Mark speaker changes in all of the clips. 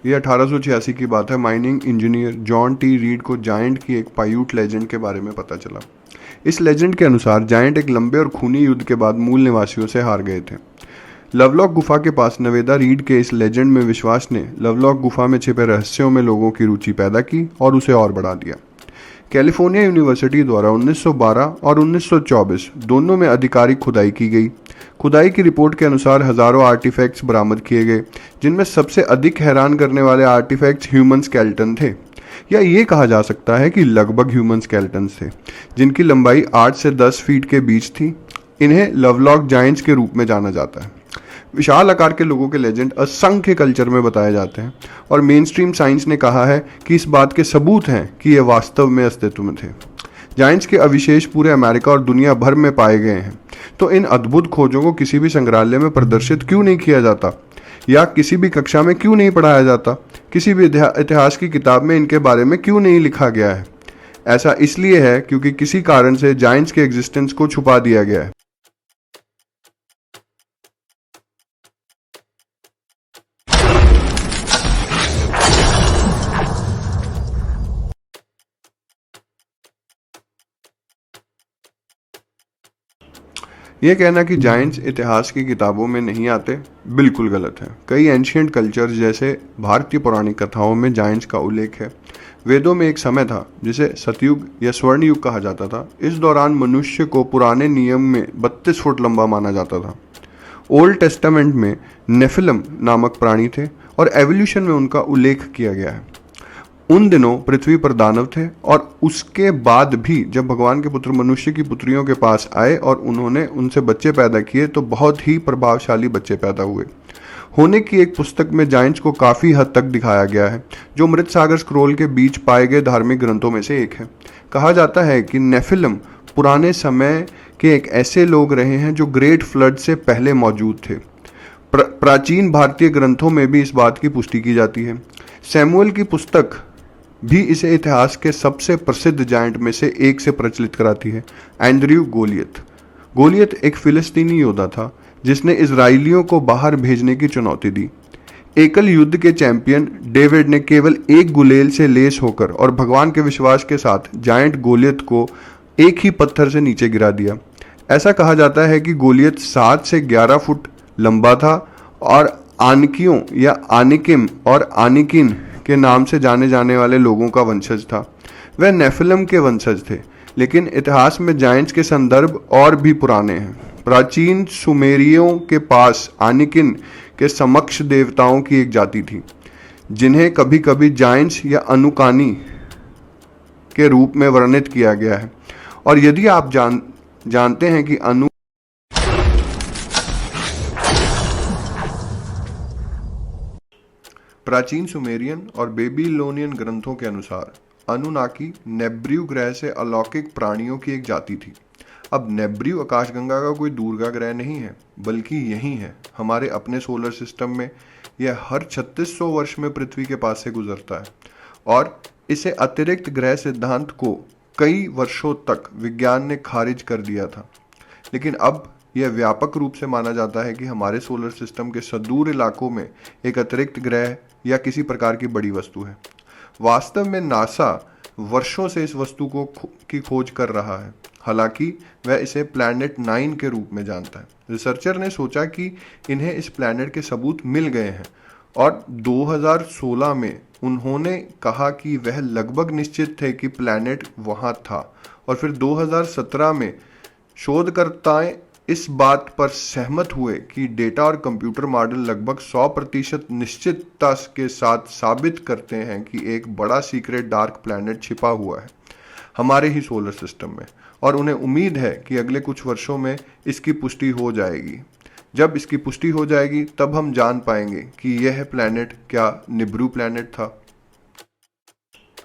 Speaker 1: ये 1886 की बात है। Mining engineer John T read को जायंट की एक पायूट लेजेंड के बारे में पता चला। इस लेजेंड के अनुसार जायंट एक लंबे और खूनी युद्ध के बाद मूल निवासियों से हार गए थे। लवलॉक गुफा के पास नवेदा रीड के इस लेजेंड में विश्वास ने लवलॉक गुफा में छिपे रहस्यों में लोगों की रुचि पैदा की और उसे और बढ़ा दिया। कैलिफोर्निया यूनिवर्सिटी द्वारा 1912 और 1924 दोनों में आधिकारिक खुदाई की गई। खुदाई की रिपोर्ट के अनुसार हजारों आर्टिफैक्ट्स बरामद किए गए, जिनमें सबसे अधिक हैरान करने वाले आर्टिफैक्ट्स ह्यूमन स्केलेटन थे, या ये कहा जा सकता है कि लगभग ह्यूमन स्केलेटन्स थे, जिनकी लंबाई 8 से 10 फीट के बीच थी। इन्हें लवलॉक जायंट्स के रूप में जाना जाता है। विशाल आकार के लोगों के लेजेंड असंख्य कल्चर में बताए जाते हैं और मेन स्ट्रीम साइंस ने कहा है कि इस बात के सबूत हैं कि ये वास्तव में अस्तित्व में थे। जायंट्स के अवशेष पूरे अमेरिका और दुनिया भर में पाए गए हैं, तो इन अद्भुत खोजों को किसी भी संग्रहालय में प्रदर्शित क्यों नहीं किया जाता, या किसी भी कक्षा में क्यों नहीं पढ़ाया जाता, किसी भी इतिहास की किताब में इनके बारे में क्यों नहीं लिखा गया है? ऐसा इसलिए है क्योंकि किसी कारण से जायंट्स के एग्जिस्टेंस को छुपा दिया गया है। यह कहना कि जायंट्स इतिहास की किताबों में नहीं आते बिल्कुल गलत है। कई एंशियंट कल्चर्स जैसे भारतीय पौराणिक कथाओं में जायंट्स का उल्लेख है। वेदों में एक समय था जिसे सतयुग या स्वर्ण युग कहा जाता था। इस दौरान मनुष्य को पुराने नियम में 32 फुट लंबा माना जाता था। ओल्ड टेस्टामेंट में नेफिलम नामक प्राणी थे और एवोल्यूशन में उनका उल्लेख किया गया है। उन दिनों पृथ्वी पर दानव थे और उसके बाद भी जब भगवान के पुत्र मनुष्य की पुत्रियों के पास आए और उन्होंने उनसे बच्चे पैदा किए तो बहुत ही प्रभावशाली बच्चे पैदा हुए। होने की एक पुस्तक में जायंट्स को काफ़ी हद तक दिखाया गया है, जो मृत सागर स्क्रोल के बीच पाए गए धार्मिक ग्रंथों में से एक है। कहा जाता है कि नेफिलम पुराने समय के एक ऐसे लोग रहे हैं जो ग्रेट फ्लड से पहले मौजूद थे। प्राचीन भारतीय ग्रंथों में भी इस बात की पुष्टि की जाती है। सैमुअल की पुस्तक भी इसे इतिहास के सबसे प्रसिद्ध जायंट में से एक से प्रचलित कराती है, एंड्रयू गोलियत। गोलियत एक फिलिस्तीनी योद्धा था जिसने इजरायलियों को बाहर भेजने की चुनौती दी। एकल युद्ध के चैंपियन डेविड ने केवल एक गुलेल से लेस होकर और भगवान के विश्वास के साथ जायंट गोलियत को एक ही पत्थर से नीचे गिरा दिया। ऐसा कहा जाता है कि गोलियत 7 से 11 फुट लंबा था और आनकियों या आनिकिम और आनिकिन के नाम से जाने जाने वाले लोगों का वंशज था। वह नेफिलम के वंशज थे, लेकिन इतिहास में जायंट्स के संदर्भ और भी पुराने हैं। प्राचीन सुमेरियों के पास आनिकिन के समक्ष देवताओं की एक जाति थी, जिन्हें कभी कभी जायंट्स या अनुकानी के रूप में वर्णित किया गया है। और यदि आप जानते हैं कि प्राचीन सुमेरियन और बेबीलोनियन ग्रंथों के अनुसार अनुनाकी नेब्रियू ग्रह से अलौकिक प्राणियों की एक जाति थी। अब नेब्रियू आकाशगंगा का कोई दूरगा ग्रह नहीं है, बल्कि यही है हमारे अपने सोलर सिस्टम में। यह हर 3600 वर्ष में पृथ्वी के पास से गुजरता है और इसे अतिरिक्त ग्रह सिद्धांत को कई वर्षों तक विज्ञान ने खारिज कर दिया था। लेकिन अब यह व्यापक रूप से माना जाता है कि हमारे सोलर सिस्टम के सुदूर इलाकों में एक अतिरिक्त ग्रह या किसी प्रकार की बड़ी वस्तु है। वास्तव में नासा वर्षों से इस वस्तु की खोज कर रहा है, हालांकि वह इसे प्लैनेट 9 के रूप में जानता है। रिसर्चर ने सोचा कि इन्हें इस प्लैनेट के सबूत मिल गए हैं और 2016 में उन्होंने कहा कि वह लगभग निश्चित थे कि प्लैनेट वहां था, और फिर 2017 में शोधकर्ताएं इस बात पर सहमत हुए कि डेटा और कंप्यूटर मॉडल लगभग 100% निश्चितता के साथ साबित करते हैं कि एक बड़ा सीक्रेट डार्क प्लैनेट छिपा हुआ है हमारे ही सोलर सिस्टम में, और उन्हें उम्मीद है कि अगले कुछ वर्षों में इसकी पुष्टि हो जाएगी। जब इसकी पुष्टि हो जाएगी तब हम जान पाएंगे कि यह प्लैनेट क्या निब्रू प्लैनेट था।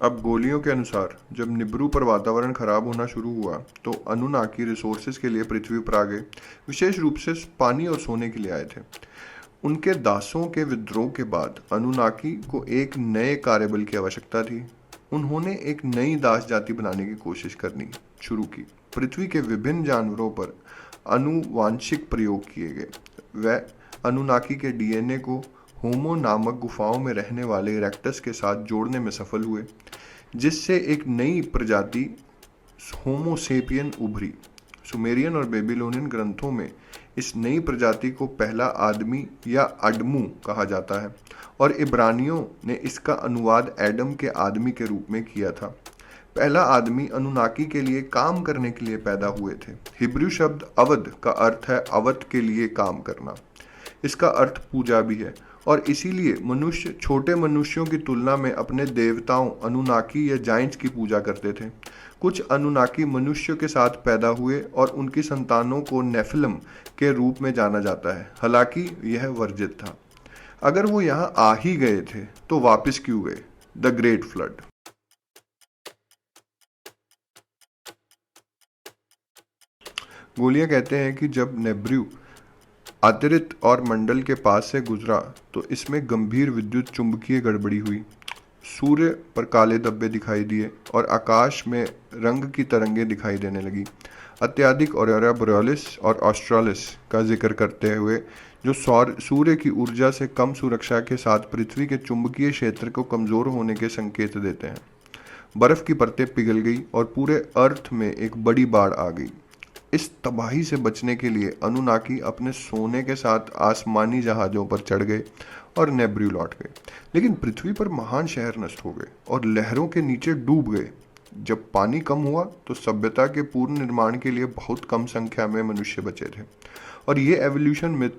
Speaker 1: अब गोलियों के अनुसार जब निब्रू पर वातावरण खराब होना शुरू हुआ तो अनुनाकी रिसोर्सेज के लिए पृथ्वी पर आ गए। विशेष रूप से पानी और सोने के लिए आए थे। उनके दासों के विद्रोह के बाद अनुनाकी को एक नए कार्यबल की आवश्यकता थी। उन्होंने एक नई दास जाति बनाने की कोशिश करनी शुरू की। पृथ्वी के विभिन्न जानवरों पर आनुवांशिक प्रयोग किए गए। वह अनुनाकी के डीएनए को होमो नामक गुफाओं में रहने वाले इरेक्टस के साथ जोड़ने में सफल हुए, जिससे एक नई प्रजाति होमो सेपियन उभरी। सुमेरियन और बेबीलोनियन ग्रंथों में इस नई प्रजाति को पहला आदमी या अडमू कहा जाता है, और इब्रानियों ने इसका अनुवाद एडम के आदमी के रूप में किया था। पहला आदमी अनुनाकी के लिए काम करने के लिए पैदा हुए थे। हिब्रू शब्द अवद का अर्थ है अवत के लिए काम करना। इसका अर्थ पूजा भी है, और इसीलिए मनुष्य छोटे मनुष्यों की तुलना में अपने देवताओं अनुनाकी या जाइंट्स की पूजा करते थे। कुछ अनुनाकी मनुष्यों के साथ पैदा हुए और उनकी संतानों को नेफिलम के रूप में जाना जाता है, हालांकि यह वर्जित था। अगर वो यहाँ आ ही गए थे तो वापस क्यों गए? The great flood. गोलिया कहते हैं कि जब नेब्रू अतिरिक्त और मंडल के पास से गुजरा तो इसमें गंभीर विद्युत चुंबकीय गड़बड़ी हुई। सूर्य पर काले धब्बे दिखाई दिए और आकाश में रंग की तरंगें दिखाई देने लगी। अत्यधिक ऑरोरा बोरियोलिस और ऑस्ट्रालिस का जिक्र करते हुए, जो सूर्य की ऊर्जा से कम सुरक्षा के साथ पृथ्वी के चुंबकीय क्षेत्र को कमजोर होने के संकेत देते हैं। बर्फ की परतें पिघल गई और पूरे अर्थ में एक बड़ी बाढ़ आ गई। इस तबाही से बचने के लिए अनुनाकी अपने सोने के साथ आसमानी जहाजों पर चढ़ गए और नेब्रू लौट गए, लेकिन पृथ्वी पर महान शहर नष्ट हो गए और लहरों के नीचे डूब गए। जब पानी कम हुआ तो सभ्यता के पूर्ण निर्माण के लिए बहुत कम संख्या में मनुष्य बचे थे, और ये एवोल्यूशन मिथ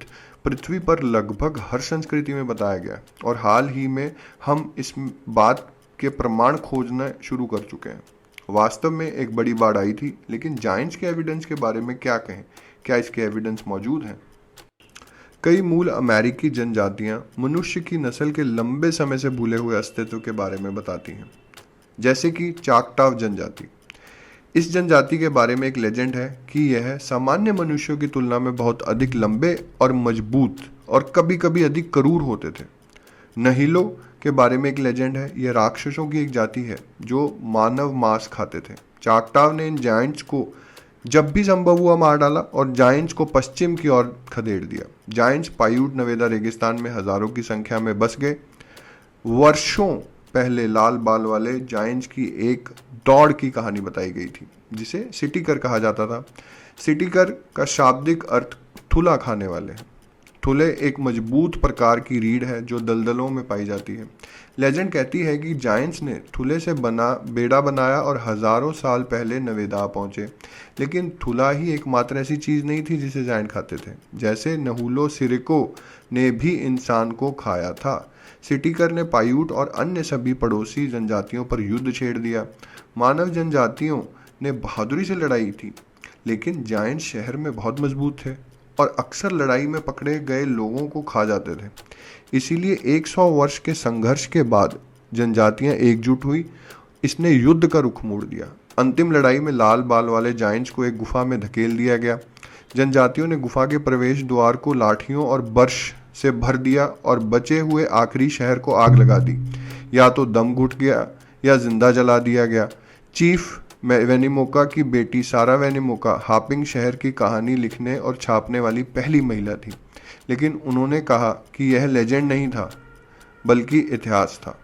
Speaker 1: पृथ्वी पर लगभग हर संस्कृति में बताया गया, और हाल ही में हम इस बात के प्रमाण खोजना शुरू कर चुके हैं। वास्तव में एक बड़ी बाढ़ आई थी, लेकिन जाइंट्स के एविडेंस के बारे में क्या कहें? क्या इसके एविडेंस मौजूद हैं? कई मूल अमेरिकी जनजातियां मनुष्य की नस्ल के लंबे समय से भूले हुए अस्तित्व के बारे में बताती हैं, जैसे कि चाकटाव जनजाति। इस जनजाति के बारे में एक लेजेंड है कि यह सामान्य मनुष्यों की तुलना में बहुत अधिक लंबे और मजबूत और कभी कभी अधिक क्रूर होते थे। नहीलो के बारे में एक लेजेंड है। यह राक्षसों की एक जाति है जो मानव मांस खाते थे। चाकटाव ने इन जायंट्स को जब भी संभव हुआ मार डाला और जायंट्स को पश्चिम की ओर खदेड़ दिया। जायंट्स पायूट नवेदा रेगिस्तान में हजारों की संख्या में बस गए। वर्षों पहले लाल बाल वाले जायंट्स की एक दौड़ की कहानी बताई गई थी, जिसे सिटीकर कहा जाता था। सिटीकर का शाब्दिक अर्थ थुला खाने वाले है। थुले एक मजबूत प्रकार की रीढ़ है जो दलदलों में पाई जाती है। लेजेंड कहती है कि जायंट्स ने थुले से बेड़ा बनाया और हजारों साल पहले नवेदा पहुंचे, लेकिन थुला ही एकमात्र ऐसी चीज नहीं थी जिसे जायंट खाते थे। जैसे नहुलो सिरिको ने भी इंसान को खाया था, सिटीकर ने पायूट और अन्य सभी पड़ोसी जनजातियों पर युद्ध छेड़ दिया। मानव जनजातियों ने बहादुरी से लड़ाई थी, लेकिन जायंट शहर में बहुत मजबूत थे और अक्सर लड़ाई में पकड़े गए लोगों को खा जाते थे। इसीलिए 100 वर्ष के संघर्ष के बाद जनजातियां एकजुट हुई। इसने युद्ध का रुख मोड़ दिया। अंतिम लड़ाई में लाल बाल वाले जायंट्स को एक गुफा में धकेल दिया गया। जनजातियों ने गुफा के प्रवेश द्वार को लाठियों और बर्श से भर दिया और बचे हुए आखिरी शहर को आग लगा दी। या तो दम घुट गया या जिंदा जला दिया गया। चीफ वेनिमोका की बेटी सारा वेनिमोका हापिंग शहर की कहानी लिखने और छापने वाली पहली महिला थी, लेकिन उन्होंने कहा कि यह लेजेंड नहीं था बल्कि इतिहास था।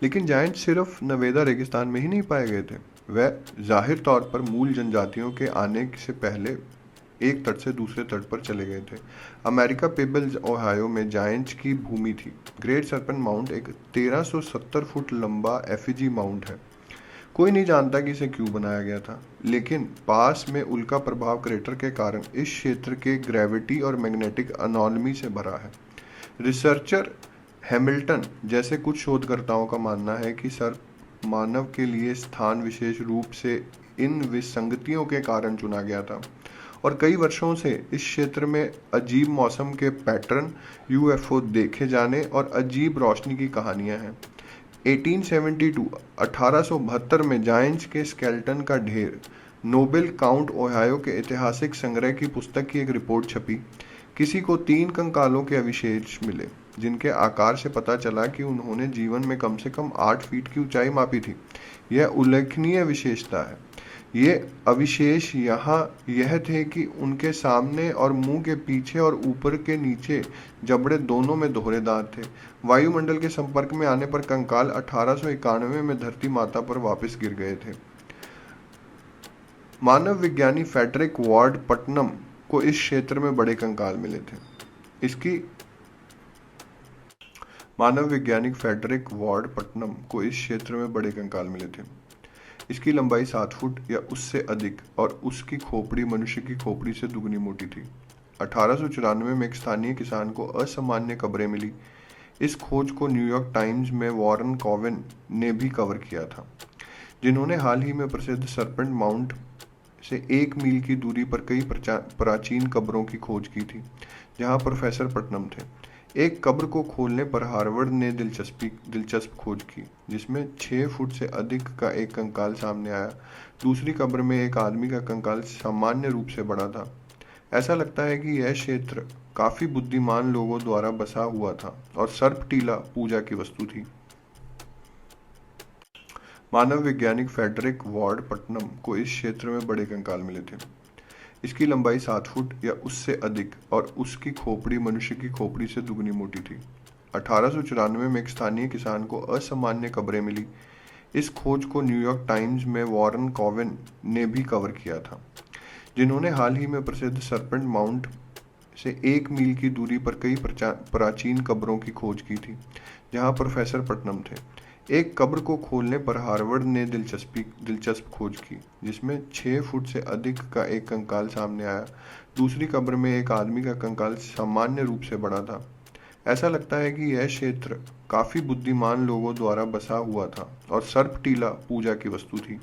Speaker 1: लेकिन जायंट सिर्फ नवेदा रेगिस्तान में ही नहीं पाए गए थे। वह जाहिर तौर पर मूल जनजातियों के आने से पहले एक तट से दूसरे तट पर चले गए थे। अमेरिका पेबल्स ओहायो में जायंट्स की भूमि थी। ग्रेट सर्पेंट माउंट एक 1370 फुट लंबा एफिजी माउंट है। कोई नहीं जानता कि इसे क्यों बनाया गया था, लेकिन पास में उल्का प्रभाव क्रेटर के कारण इस क्षेत्र के ग्रेविटी और मैग्नेटिक अनोमली से भरा है। रिसर्चर हैमिल्टन जैसे कुछ शोधकर्ताओं का मानना है कि सर्प मानव के लिए स्थान विशेष रूप से इन विसंगतियों के कारण चुना गया था, और कई वर्षों से इस क्षेत्र में अजीब मौसम के पैटर्न, यूएफओ देखे जाने और अजीब रोशनी की कहानियां हैं। 1872 में जायंट्स के स्केलेटन का ढेर नोबेल काउंट ओहायो के ऐतिहासिक संग्रह की पुस्तक की एक रिपोर्ट छपी। किसी को 3 कंकालों के अवशेष मिले, जिनके आकार से पता चला कि उन्होंने जीवन में कम से कम 8 फीट की ऊंचाई मापी थी। यह उल्लेखनीय विशेषता है। ये अविशेष यहाँ यह थे कि उनके सामने और मुंह के पीछे और ऊपर के नीचे जबड़े दोनों में दोहरे दांत थे। वायुमंडल के संपर्क में आने पर कंकाल 1891 में धरती माता पर वापस गिर गए थे। मानव विज्ञानी फ्रेडरिक वार्ड पटनम को इस क्षेत्र में बड़े कंकाल मिले थे। इसकी मानव वैज्ञानिक फ्रेडरिक वार्ड पटनम को इस क्षेत्र में बड़े कंकाल मिले थे। इसकी लंबाई 7 फुट या उससे अधिक और उसकी खोपड़ी मनुष्य की खोपड़ी से दुगनी मोटी थी। 1894 में एक स्थानीय किसान को असामान्य कब्रें मिली। इस खोज को न्यूयॉर्क टाइम्स में वॉरेन कोवेन ने भी कवर किया था, जिन्होंने हाल ही में प्रसिद्ध सरपेंट माउंट से 1 मील की दूरी पर कई प्राचीन कब्रों की खोज की थी, जहां प्रोफेसर पटनम थे। एक कब्र को खोलने पर हार्वर्ड ने दिलचस्प खोज की, जिसमें 6 फुट से अधिक का एक कंकाल सामने आया। दूसरी कब्र में एक आदमी का कंकाल सामान्य रूप से बड़ा था। ऐसा लगता है कि यह क्षेत्र काफी बुद्धिमान लोगों द्वारा बसा हुआ था और सर्प टीला पूजा की वस्तु थी। मानव वैज्ञानिक फ्रेडरिक वार्ड पटनम को इस क्षेत्र में बड़े कंकाल मिले थे। इसकी लंबाई 7 फुट या उससे अधिक और उसकी खोपड़ी मनुष्य की खोपड़ी से दुगनी मोटी थी। 1894 में एक स्थानीय किसान को असामान्य कब्रें मिली। इस खोज को न्यूयॉर्क टाइम्स में वॉरेन कोवेन ने भी कवर किया था, जिन्होंने हाल ही में प्रसिद्ध सरपेंट माउंट से 1 मील की दूरी पर कई प्राचीन कब्रों की खोज की थी, जहां प्रोफेसर पटनम थे। एक कब्र को खोलने पर हार्वर्ड ने दिलचस्प खोज की, जिसमें 6 फुट से अधिक का एक कंकाल सामने आया। दूसरी कब्र में एक आदमी का कंकाल सामान्य रूप से बड़ा था। ऐसा लगता है कि यह क्षेत्र काफी बुद्धिमान लोगों द्वारा बसा हुआ था और सर्प टीला पूजा की वस्तु थी।